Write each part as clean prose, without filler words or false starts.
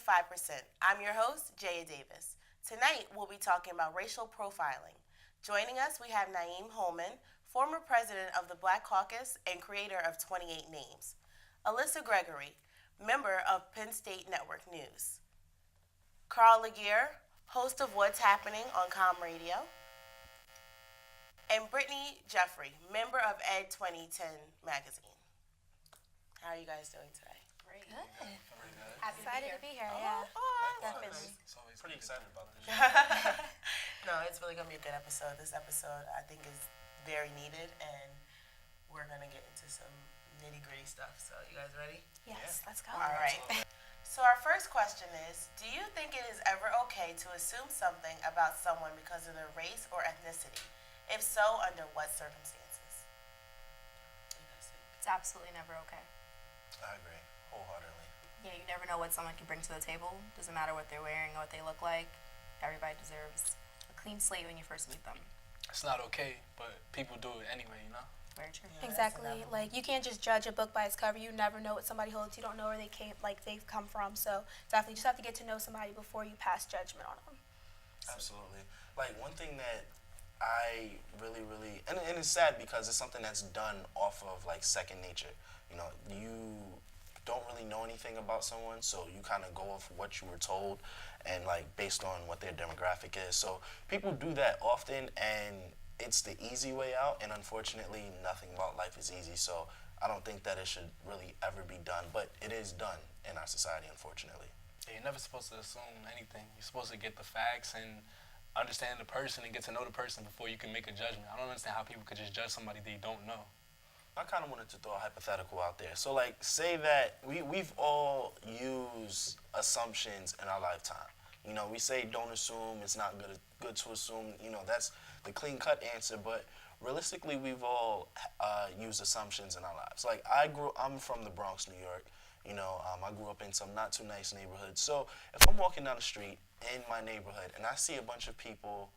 5%. I'm your host, Jaya Davis. Tonight, we'll be talking about racial profiling. Joining us, we have Naeem Holman, former president of the Black Caucus and creator of 28 Names. Alyssa Gregory, member of Penn State Network News. Carl Legendre, host of What's Happening on Com Radio. And Brittany Jeffrey, member of Ed 2010 magazine. How are you guys doing today? Great. Good. Excited to be here. Oh, Definitely. Pretty excited about this. No, it's really going to be a good episode. This episode, I think, is very needed, and we're going to get into some nitty-gritty stuff. So, you guys ready? Yes, let's go. All right. So, our first question is, do you think it is ever okay to assume something about someone because of their race or ethnicity? If so, under what circumstances? What do you guys think? It's absolutely never okay. I agree wholeheartedly. Yeah, you never know what someone can bring to the table. Doesn't matter what they're wearing or what they look like. Everybody deserves a clean slate when you first meet them. It's not okay, but people do it anyway, you know? Very true. Yeah, Exactly. Like, you can't just judge a book by its cover. You never know what somebody holds. You don't know where they've come from. So definitely just have to get to know somebody before you pass judgment on them. Absolutely. Like, one thing that I really, and it's sad because it's something that's done off of, like, second nature. You know, you don't really know anything about someone, so you kind of go off what you were told and, like, based on what their demographic is. So people do that often, and it's the easy way out, and unfortunately, nothing about life is easy. So I don't think that it should really ever be done, but it is done in our society, unfortunately. Yeah, you're never supposed to assume anything. You're supposed to get the facts and understand the person and get to know the person before you can make a judgment. I don't understand how people could just judge somebody they don't know. I kind of wanted to throw a hypothetical out there. So, like, say that we've all used assumptions in our lifetime. You know, we say don't assume, it's not good to assume. You know, that's the clean-cut answer. But realistically, we've all used assumptions in our lives. Like, I'm from the Bronx, New York. You know, I grew up in some not-too-nice neighborhoods. So if I'm walking down the street in my neighborhood and I see a bunch of people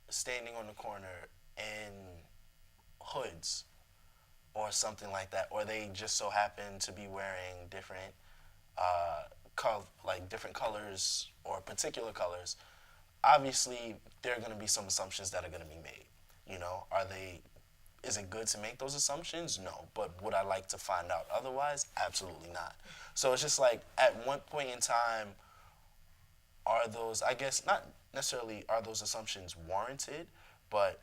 standing on the corner in hoods, or something like that, or they just so happen to be wearing different, different colors or particular colors, obviously there are going to be some assumptions that are going to be made. You know, is it good to make those assumptions? No, but would I like to find out otherwise? Absolutely not. So it's just like, at one point in time, are those, I guess, not necessarily are those assumptions warranted, but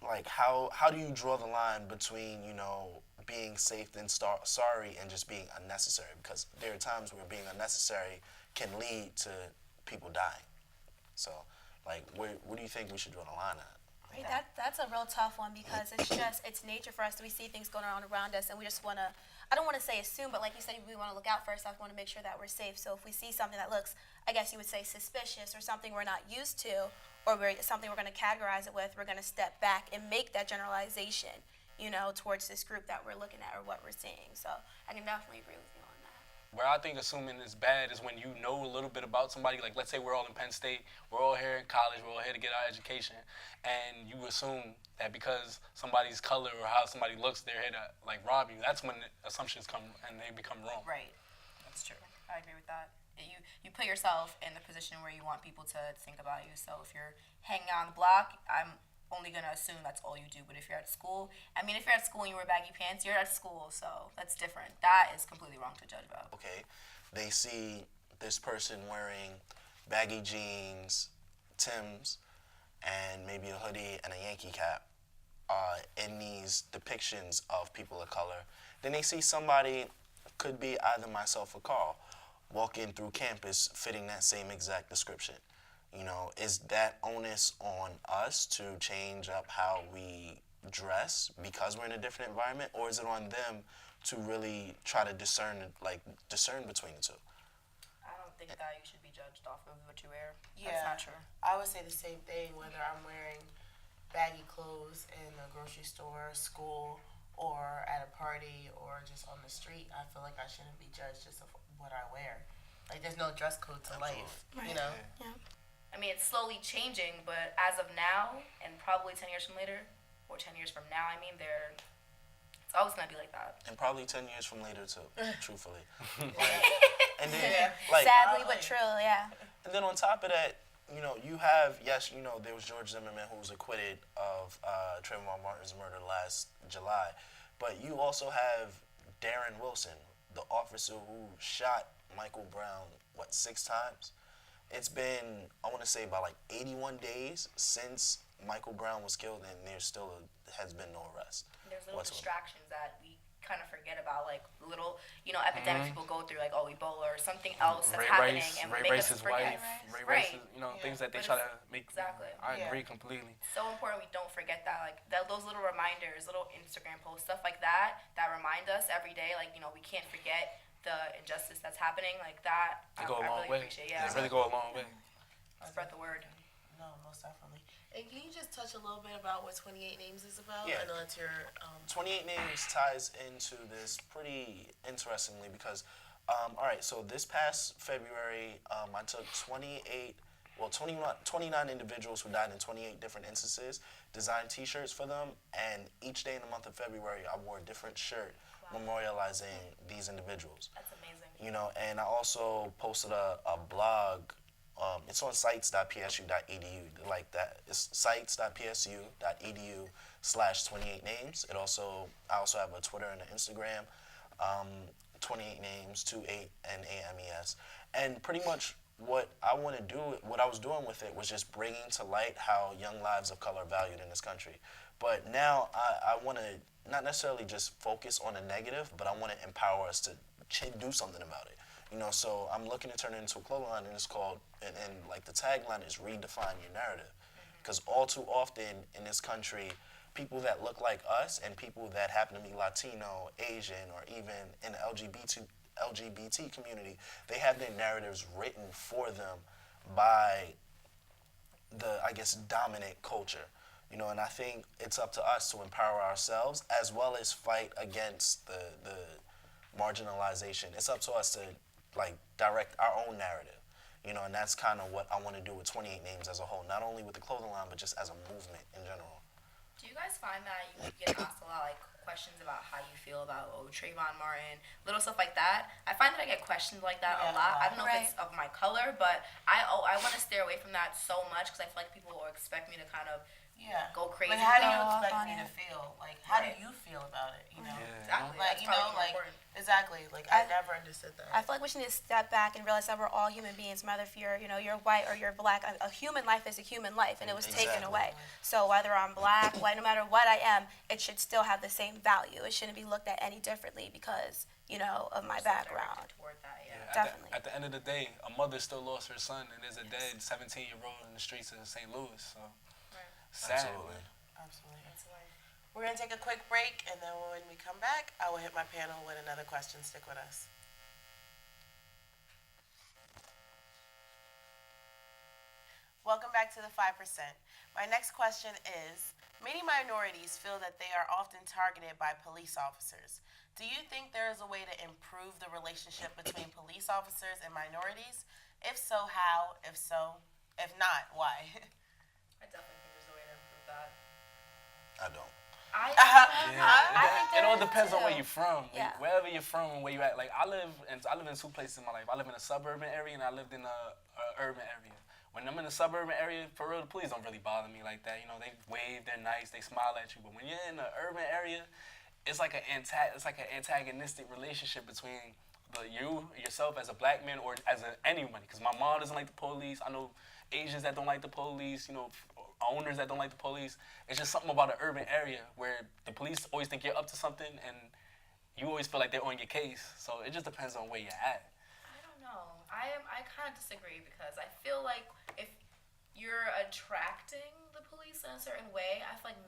like, how do you draw the line between, you know, being safe and sorry and just being unnecessary? Because there are times where being unnecessary can lead to people dying. So, like, where do you think we should draw the line at? Right, that's a real tough one because it's nature for us. We see things going on around us, and we just want to, I don't want to say assume, but like you said, we want to look out first. I want to make sure that we're safe. So if we see something that looks, I guess you would say, suspicious or something we're not used to, or something we're going to categorize it with, we're going to step back and make that generalization, you know, towards this group that we're looking at or what we're seeing. So I can definitely agree with you on that. Where I think assuming is bad is when you know a little bit about somebody. Like, let's say we're all in Penn State, we're all here in college, we're all here to get our education, and you assume that because somebody's color or how somebody looks, they're here to, like, rob you. That's when assumptions come and they become wrong. Right. That's true. I agree with that. You put yourself in the position where you want people to think about you. So if you're hanging out on the block, I'm only going to assume that's all you do. But if you're at school, I mean, if you're at school and you wear baggy pants, you're at school, so that's different. That is completely wrong to judge about. Okay, they see this person wearing baggy jeans, Timbs, and maybe a hoodie and a Yankee cap in these depictions of people of color. Then they see somebody, could be either myself or Carl, walking through campus fitting that same exact description. You know, is that onus on us to change up how we dress because we're in a different environment, or is it on them to really try to discern between the two? I don't think that you should be judged off of what you wear. Yeah, That's not true. I would say the same thing, whether I'm wearing baggy clothes in a grocery store, school, or at a party, or just on the street. I feel like I shouldn't be judged just of what I wear. Like, there's no dress code to life, you know? Yeah. I mean, it's slowly changing, but as of now, and probably 10 years from later, or 10 years from now, I mean, it's always going to be like that. And probably 10 years from later, too, truthfully. Like, And then, Yeah. like, Sadly but true, yeah. and then on top of that, you know, you have, yes, you know, there was George Zimmerman who was acquitted of Trayvon Martin's murder last July, but you also have Darren Wilson, the officer who shot Michael Brown, 6 times? It's been, I want to say, about like 81 days since Michael Brown was killed, and there still has been no arrest. There's little whatsoever. distractions that we kind of forget about, like little, epidemics people go through, like Ebola or something else that's happening, and Ray make us Rice's forget. wife, Ray Right. Rice's, things that they But try to it's- make. exactly. I Yeah. agree completely. So important we don't forget that, like those little reminders, little Instagram posts, stuff like that remind us every day, like we can't forget the injustice that's happening, like that. They go a I long really way. appreciate, They really go a long way. Spread the word. No, most definitely. And can you just touch a little bit about what 28 Names is about? Yeah. I know it's your 28 Names ties into this pretty interestingly because, all right, so this past February, I took 29 individuals who died in 28 different instances, designed T-shirts for them, and each day in the month of February, I wore a different shirt memorializing these individuals. That's amazing. And I also posted a blog. It's on sites.psu.edu, like that. It's sites.psu.edu/28names. I also have a Twitter and an Instagram, 28 Names, 28 NAMES. And pretty much what I was doing with it was just bringing to light how young lives of color are valued in this country. But now I want to not necessarily just focus on the negative, but I want to empower us to do something about it. So I'm looking to turn it into a clothing line, and it's called, and like the tagline is redefine your narrative. Because all too often in this country, people that look like us and people that happen to be Latino, Asian, or even in the LGBT community, they have their narratives written for them by the, I guess, dominant culture. And I think it's up to us to empower ourselves as well as fight against the marginalization. It's up to us to direct our own narrative, and that's kind of what I want to do with 28 Names as a whole, not only with the clothing line, but just as a movement in general. Do you guys find that you get asked a lot, questions about how you feel about Trayvon Martin, little stuff like that? I find that I get questions like that a lot. I don't know if it's of my color, but I want to steer away from that so much because I feel like people will expect me to kind of go crazy. Like, how do you Go off expect on me it. to feel? Like, how do you feel about it? Exactly. Like, That's probably more important. exactly. Like, I never understood that. I feel like we should need to step back and realize that we're all human beings, whether if you're white or you're black. A human life is a human life, and it was taken Exactly. away. So whether I'm black, white, no matter what I am, it should still have the same value. It shouldn't be looked at any differently because, of my background. Toward that, yeah. Definitely. At the end of the day, a mother still lost her son, and there's a dead 17-year-old in the streets of St. Louis. So sad. Absolutely. Absolutely. We're going to take a quick break, and then when we come back, I will hit my panel with another question. Stick with us. Welcome back to the 5%. My next question is, many minorities feel that they are often targeted by police officers. Do you think there is a way to improve the relationship between police officers and minorities? If so, how? If so, if not, why? I definitely think there's a way to improve that. I don't. I think It there all is, depends on too. where you're from. Yeah. Wherever you're from and where you at. Like I live in 2 places in my life. I live in a suburban area and I lived in a urban area. When I'm in the suburban area, for real, the police don't really bother me like that. They wave, they're nice, they smile at you. But when you're in the urban area, it's like an antagonistic relationship between yourself as a black man or as anyone. Because my mom doesn't like the police. I know Asians that don't like the police. Owners that don't like the police. It's just something about an urban area where the police always think you're up to something and you always feel like they're on your case. So it just depends on where you're at. I don't know. I kind of disagree because I feel like if you're attracting the police in a certain way, I feel like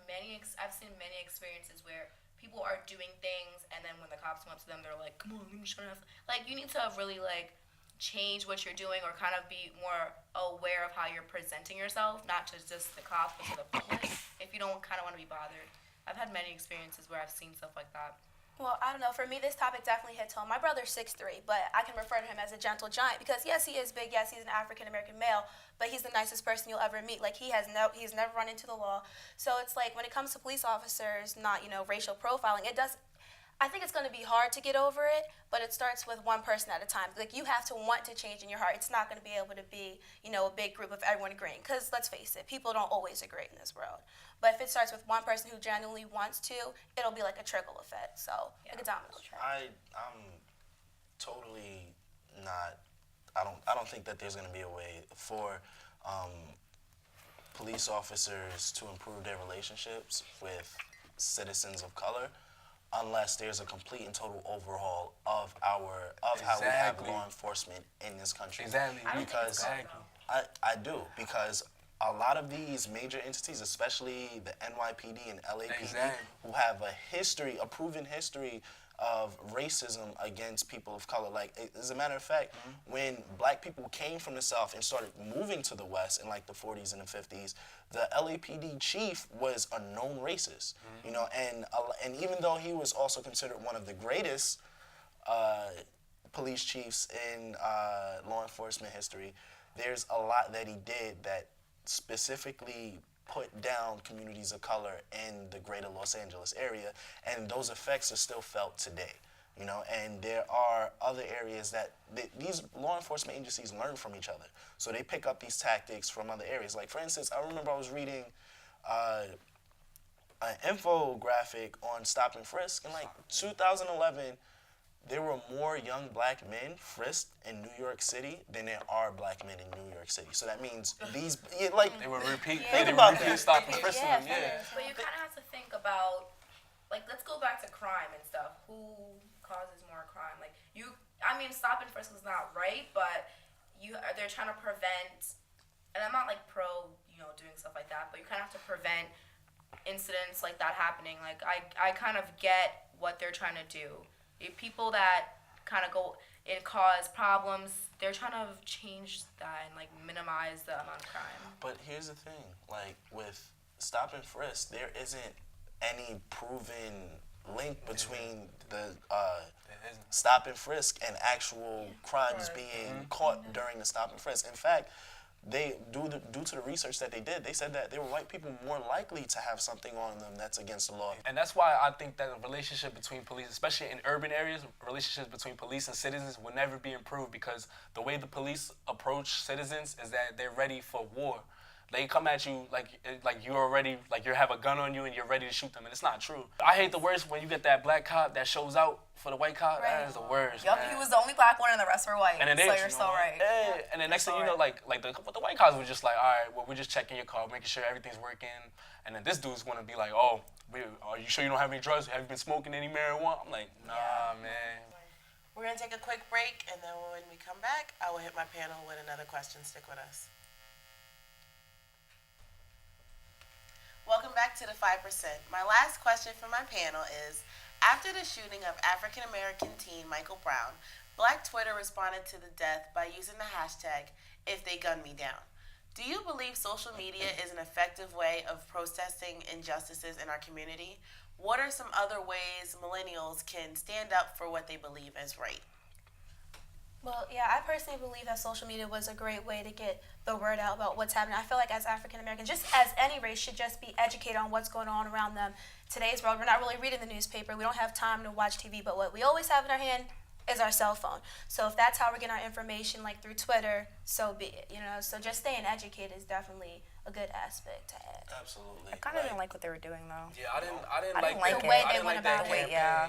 I've seen many experiences where people are doing things and then when the cops come up to them, they're like, "Come on, let me show you." Like you need to really change what you're doing or kind of be more aware of how you're presenting yourself, not to just the cops but to the public. If you don't kind of want to be bothered, I've had many experiences where I've seen stuff like that. Well, I don't know. For me, this topic definitely hits home. My brother's 6'3", but I can refer to him as a gentle giant because, yes, he is big. Yes, he's an African-American male, but he's the nicest person you'll ever meet. Like, he's never run into the law. So it's like when it comes to police officers, not, racial profiling, I think it's going to be hard to get over it, but it starts with one person at a time. Like, you have to want to change in your heart. It's not going to be able to be, a big group of everyone agreeing. Because let's face it, people don't always agree in this world. But if it starts with one person who genuinely wants to, it'll be like a trickle effect. So, like a domino effect. I'm totally not. I don't think that there's going to be a way for police officers to improve their relationships with citizens of color unless there's a complete and total overhaul of how we have law enforcement in this country. Exactly. Because I do, because a lot of these major entities, especially the NYPD and LAPD, who have a proven history of racism against people of color. Like, as a matter of fact, when black people came from the South and started moving to the West in like the 40s and the 50s, the LAPD chief was a known racist, and even though he was also considered one of the greatest police chiefs in law enforcement history, there's a lot that he did that specifically put down communities of color in the greater Los Angeles area, and those effects are still felt today. And there are other areas that these law enforcement agencies learn from each other. So they pick up these tactics from other areas. Like, for instance, I remember I was reading an infographic on stop and frisk in like 2011. There were more young black men frisked in New York City than there are black men in New York City. So that means they were repeat stop and frisk them. But you kind of have to think about, like, let's go back to crime and stuff. Who causes more crime? Like, stop and frisk is not right, but they're trying to prevent, and I'm not like pro, doing stuff like that, but you kind of have to prevent incidents like that happening. Like, I kind of get what they're trying to do. People that kind of go and cause problems, they're trying to change that and like minimize the amount of crime. But here's the thing, like with stop and frisk, there isn't any proven link between the stop and frisk and actual crimes being caught during the stop and frisk. In fact, due to the research that they did, they said that there were white people more likely to have something on them that's against the law. And that's why I think that a relationship between police, especially in urban areas, relationships between police and citizens will never be improved, because the way the police approach citizens is that they're ready for war. They come at you like you already, like you have a gun on you and you're ready to shoot them, and it's not true. I hate the worst when you get that black cop that shows out for the white cop. Right. That is the worst. Yup, he was the only black one and the rest were white. And so you're so right. Yeah. And then next thing you know, like the white cops were just like, all right, well, we're just checking your car, making sure everything's working. And then this dude's gonna be like, oh, are you sure you don't have any drugs? Have you been smoking any marijuana? I'm like, nah, man. We're gonna take a quick break, and then when we come back, I will hit my panel with another question. Stick with us. Welcome back to the 5%. My last question for my panel is, after the shooting of African-American teen Michael Brown, Black Twitter responded to the death by using the hashtag #IfTheyGunMeDown. Do you believe social media is an effective way of protesting injustices in our community? What are some other ways millennials can stand up for what they believe is right? Well, yeah, I personally believe that social media was a great way to get the word out about what's happening. I feel like as African Americans, just as any race, should just be educated on what's going on around them. Today's world, we're not really reading the newspaper. We don't have time to watch TV, but what we always have in our hand is our cell phone. So if that's how we're getting our information, like through Twitter, so be it. So just staying educated is definitely a good aspect to add. Absolutely. I kind of didn't like what they were doing though. Yeah, I didn't like the way they I didn't went like that about it. campaign. Yeah.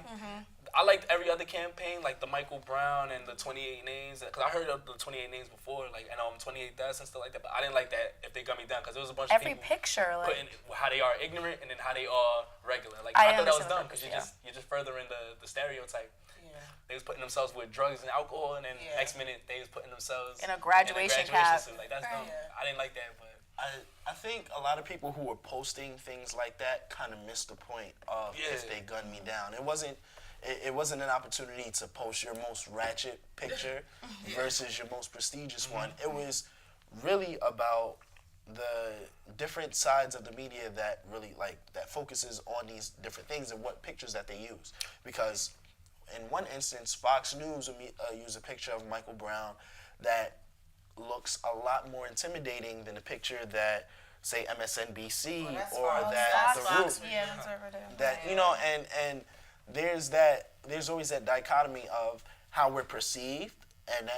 I liked every other campaign, like the Michael Brown and the 28 names, because I heard of the 28 names before, like, and 28 deaths and stuff like that. But I didn't like that if they gun me down, because there was a bunch of Every people picture, like, putting how they are ignorant and then how they are regular. Like, I I thought that was understand dumb, because the you're just furthering the stereotype. Yeah. They was putting themselves with drugs and alcohol, and then next minute they was putting themselves in a graduation cap. suit. Like, that's dumb. I didn't like that, but. I think a lot of people who were posting things like that kind of missed the point of if they gunned me down. It wasn't an opportunity to post your most ratchet picture versus your most prestigious one. It was really about the different sides of the media that really that focuses on these different things and what pictures that they use. Because in one instance, Fox News will use a picture of Michael Brown that looks a lot more intimidating than the picture that, say, MSNBC or that The Root, that and there's always that dichotomy of how we're perceived, and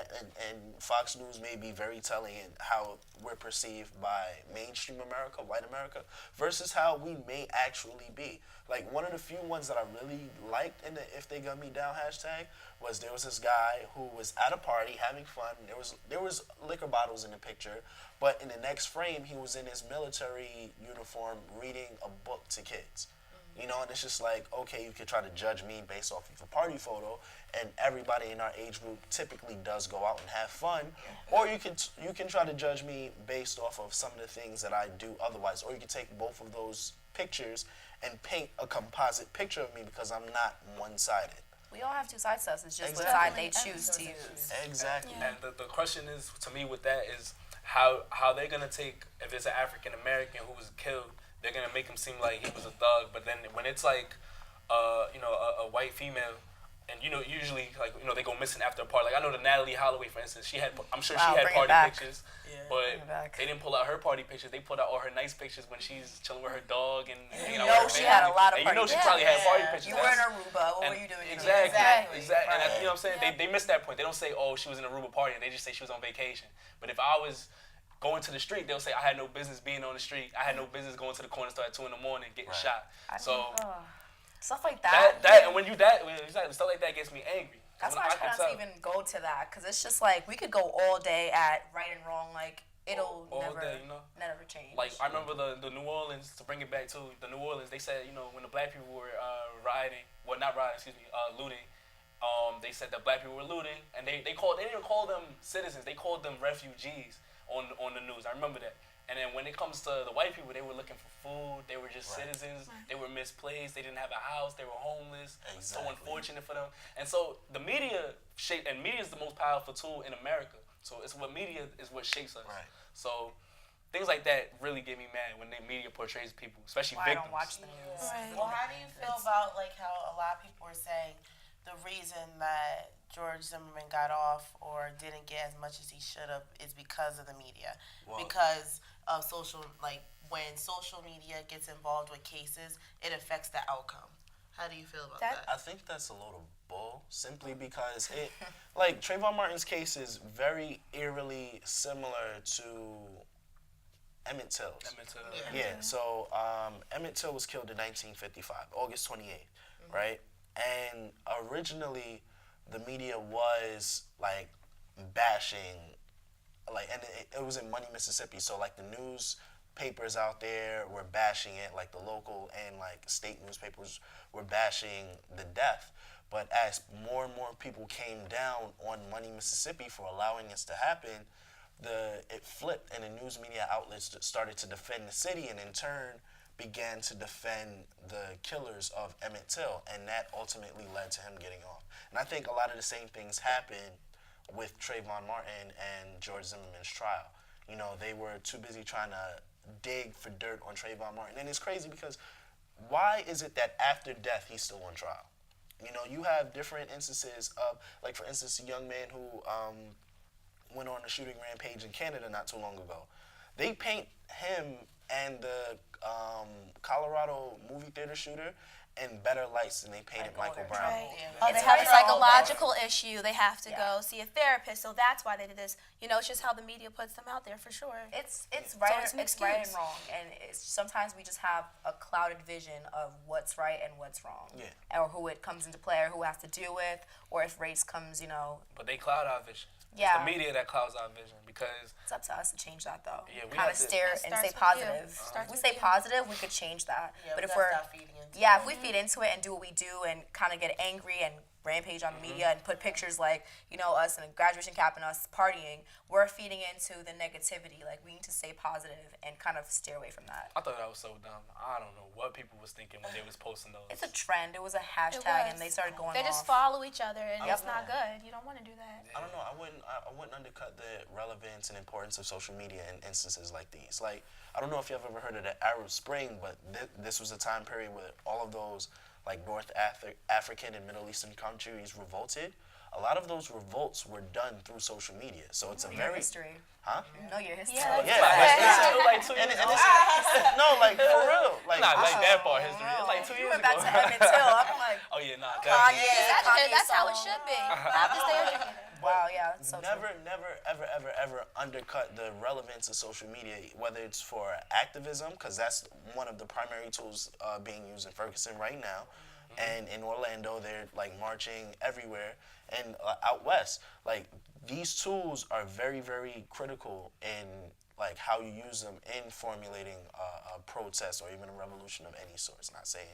Fox News may be very telling in how we're perceived by mainstream America, white America, versus how we may actually be. Like, one of the few ones that I really liked in the "If They Gun Me Down" hashtag was there was this guy who was at a party having fun. There was liquor bottles in the picture, but in the next frame he was in his military uniform reading a book to kids. You know, and it's just like, okay, you could try to judge me based off of a party photo, and everybody in our age group typically does go out and have fun, or you can try to judge me based off of some of the things that I do otherwise, or you can take both of those pictures and paint a composite picture of me because I'm not one-sided. We all have two sides to us. It's just Exactly. what side they choose to use. Exactly. And the question is, to me, with that is how they're gonna take, if it's an African American who was killed, they're gonna make him seem like he was a thug, but then when it's like, a white female, and usually like they go missing after a party. Like I know the Natalie Holloway, for instance, I'm sure she had bring it party back. pictures, Bring but it back. they didn't pull out her party pictures. They pulled out all her nice pictures when she's chilling with her dog and hanging out with her she family. had a lot of And party she probably had party pictures. You were in Aruba. What were you doing? Exactly. And Right. you know what I'm saying? They miss that point. They don't say, oh, she was in Aruba partying. They just say she was on vacation. But if I was going to the street, they'll say I had no business being on the street. I had no business going to the corner store at 2 a.m. getting shot. So Stuff like that. and when stuff like that gets me angry. That's When why I can try not to tell. even go to that, because it's just like we could go all day at right and wrong. Like it'll All never, day, never change. Like I remember the New Orleans, to bring it back to the New Orleans, they said when the black people were looting. They said that black people were looting, and they didn't call them citizens, they called them refugees on the news. I remember that. And then when it comes to the white people, they were looking for food. They were just citizens. They were misplaced. They didn't have a house. They were homeless. So unfortunate for them. And so the media is the most powerful tool in America. So media is what shapes us. Right. So things like that really get me mad when the media portrays people, especially I victims. don't watch the news. Right. Well, how do you feel about like how a lot of people are saying the reason that George Zimmerman got off or didn't get as much as he should have is because of the media, because of when social media gets involved with cases, it affects the outcome. How do you feel about that? I think that's a load of bull, simply because like Trayvon Martin's case is very eerily similar to Emmett Till's. Yeah. So Emmett Till was killed in 1955, August 28th, right? And originally, the media was like bashing, and it was in Money, Mississippi. So like the newspapers out there were bashing it, like the local and like state newspapers were bashing the death. But as more and more people came down on Money, Mississippi for allowing this to happen, it flipped, and the news media outlets started to defend the city, and in turn began to defend the killers of Emmett Till, and that ultimately led to him getting off. And I think a lot of the same things happened with Trayvon Martin and George Zimmerman's trial. They were too busy trying to dig for dirt on Trayvon Martin. And it's crazy because why is it that after death he's still on trial? You have different instances of, like for instance, a young man who went on a shooting rampage in Canada not too long ago. They paint him and the Colorado movie theater shooter in better lights than they painted Michael Brown. Right. Yeah. They have a psychological issue. They have to go see a therapist. So that's why they did this. It's just how the media puts them out there for sure. It's So right. it's an It's right and excuse. wrong, and sometimes we just have a clouded vision of what's right and what's wrong, or who it comes into play, or who we have to deal with, or if race comes, But they cloud our vision. Yeah. It's the media that clouds our vision because It's up to us to change that, though. Yeah, we kind have of to- stare It and starts say with positive. you. Starts If we with say you. positive, we could change that. Yeah, but we if gotta we're stop feeding into if we feed into it and do what we do and kind of get angry and rampage on the media and put pictures like us in a graduation cap and us partying, we're feeding into the negativity. Like, we need to stay positive and kind of steer away from that. I thought that was so dumb. I don't know what people was thinking when they was posting those. It's a trend. It was a hashtag, and they started going They off. just follow each other, and it's Yep. not good. You don't want to do that. I don't know. I wouldn't undercut the relevance and importance of social media in instances like these. Like, I don't know if you've ever heard of the Arab Spring, but this was a time period where all of those like North African and Middle Eastern countries revolted. A lot of those revolts were done through social media. So it's a Your very history. huh? Know your history. Yeah, Yeah, It's still like 2 and years it's, ago. no, like for real, like Not like that part history. It's like 2 You years went ago. back to Emmett Till. I'm like, Oh yeah, That's how it should be. Have to stay educated. Wow, yeah, that's so never, true. never, ever undercut the relevance of social media, whether it's for activism, because that's one of the primary tools being used in Ferguson right now, and in Orlando, they're like marching everywhere, and out west, like these tools are very, very critical in like how you use them in formulating a protest or even a revolution of any sort. It's not saying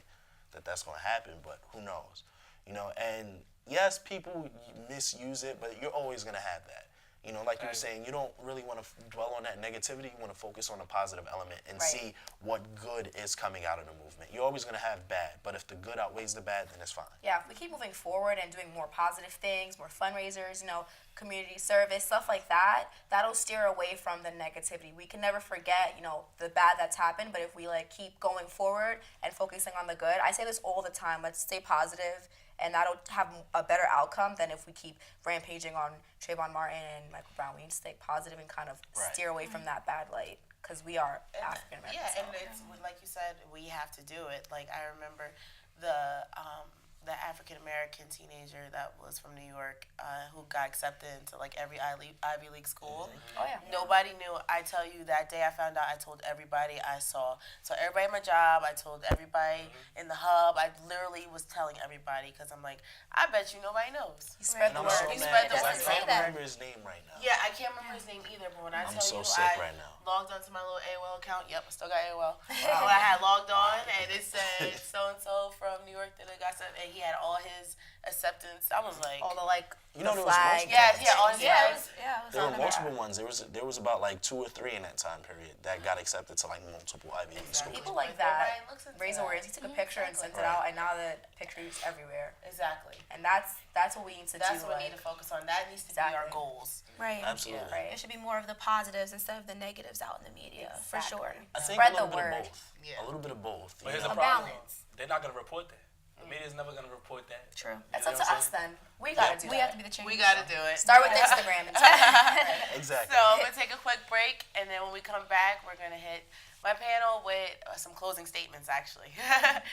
that that's going to happen, but who knows, you know? And yes, people misuse it, but you're always going to have that. You know, like you were saying, you don't really want to dwell on that negativity. You want to focus on the positive element and see what good is coming out of the movement. You're always going to have bad, but if the good outweighs the bad, then it's fine. Yeah, if we keep moving forward and doing more positive things, more fundraisers, you know, community service, stuff like that, that'll steer away from the negativity. We can never forget, you know, the bad that's happened, but if we like keep going forward and focusing on the good, I say this all the time, let's stay positive, and that'll have a better outcome than if we keep rampaging on Trayvon Martin and Michael Brown. We need to stay positive and kind of steer away from that bad light, because we are African Americans. Yeah, and it's like you said, we have to do it. Like I remember the African American teenager that was from New York who got accepted into like every Ivy League school. Oh yeah. Nobody knew. I tell you, that day I found out, I told everybody I saw. So everybody at my job, I told everybody in the hub. I literally was telling everybody because I'm like, I bet you nobody knows. You spread And the I'm so word. You mad spread the because word. I can't remember his name right now. Yeah, I can't remember his name either, but when I I'm tell so you, sick I right now. logged onto my little AOL account. Yep, I still got AOL. I had logged on, and it said so-and-so from New York that got sent, and he had all his acceptance. I was like, All the like You know, the there was flag. multiple yeah, all his Yeah, flags. There were multiple ones. There was about like 2 or 3 in that time period that got accepted to like multiple Ivy League schools. People like Everybody that looks into raise that. awareness. He took a picture and sent it out, and now the picture is everywhere. Exactly. And that's what we need to That's do. what we like, need to focus on. That needs to be our Exactly. goals. Right. Absolutely. Right. There should be more of the positives instead of the negatives out in the media, for sure. I think Spread a little the bit word. of both. Yeah. A little bit of both. But you here's know? the A problem. balance. They're not gonna report that. The media's never gonna report that. True. It's You up know to what I'm us saying? then. We gotta do We that. have to be the change. We got to do it. Start with Instagram and stuff. Exactly. So I'm going to take a quick break, and then when we come back, we're going to hit my panel with some closing statements, actually.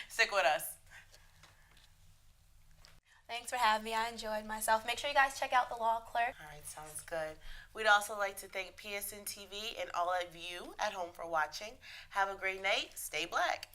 Stick with us. Thanks for having me. I enjoyed myself. Make sure you guys check out The Law Clerk. All right, sounds good. We'd also like to thank PSN TV and all of you at home for watching. Have a great night. Stay black.